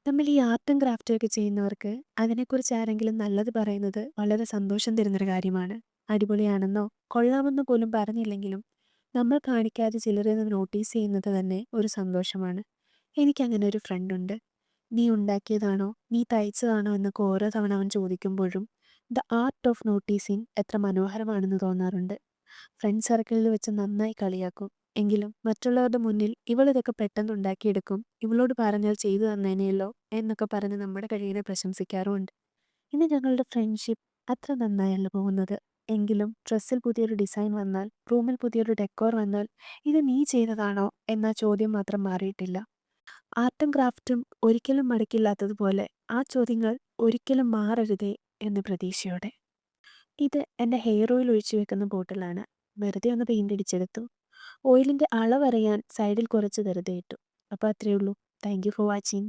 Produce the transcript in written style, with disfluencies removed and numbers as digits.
നമ്മൾ ഈ ആർട്ടും ക്രാഫ്റ്റും ഒക്കെ ചെയ്യുന്നവർക്ക് അതിനെക്കുറിച്ച് ആരെങ്കിലും നല്ലത് പറയുന്നത് വളരെ സന്തോഷം തരുന്നൊരു കാര്യമാണ്. അടിപൊളിയാണെന്നോ കൊള്ളാമെന്നോ പോലും പറഞ്ഞില്ലെങ്കിലും നമ്മൾ കാണിക്കാതെ ചിലരത് നോട്ടീസ് ചെയ്യുന്നത് തന്നെ ഒരു സന്തോഷമാണ്. എനിക്കങ്ങനെ ഒരു ഫ്രണ്ടുണ്ട്. നീ ഉണ്ടാക്കിയതാണോ നീ തയ്ച്ചതാണോ എന്നൊക്കെ ഓരോ തവണ അവൻ ചോദിക്കുമ്പോഴും ദ ആർട്ട് ഓഫ് നോട്ടീസിങ് എത്ര മനോഹരമാണെന്ന് തോന്നാറുണ്ട്. ഫ്രണ്ട് സർക്കിളിൽ വെച്ച് നന്നായി കളിയാക്കും. എങ്കിലും മറ്റുള്ളവരുടെ മുന്നിൽ ഇവളിതൊക്കെ പെട്ടെന്ന് ഉണ്ടാക്കിയെടുക്കും, ഇവളോട് പറഞ്ഞാൽ ചെയ്തു തന്നേനെയല്ലോ എന്നൊക്കെ പറഞ്ഞ് നമ്മുടെ കഴിവിനെ പ്രശംസിക്കാറുമുണ്ട്. ഇന്ന് ഞങ്ങളുടെ ഫ്രണ്ട്ഷിപ്പ് അത്ര നന്നായല്ല പോകുന്നത്. എങ്കിലും ഡ്രസ്സിൽ പുതിയൊരു ഡിസൈൻ വന്നാൽ, റൂമിൽ പുതിയൊരു ഡെക്കോർ വന്നാൽ, ഇത് നീ ചെയ്തതാണോ എന്ന ചോദ്യം മാത്രം മാറിയിട്ടില്ല. ആർട്ടും ക്രാഫ്റ്റും ഒരിക്കലും മടുക്കില്ലാത്തതുപോലെ ആ ചോദ്യങ്ങൾ ഒരിക്കലും മാറരുതേ എന്ന പ്രതീക്ഷയോടെ. ഇത് എൻ്റെ ഹെയർ ഓയിൽ ഒഴിച്ചു വെക്കുന്ന ബോട്ടിലാണ്. വെറുതെ ഒന്ന് പെയിൻ്റ് അടിച്ചെടുത്തു. ഓയിലിൻ്റെ അളവറിയാൻ സൈഡിൽ കുറച്ച് വെറുതെ ഇട്ടു. അപ്പോൾ അത്രയേ ഉള്ളൂ. Thank you for watching.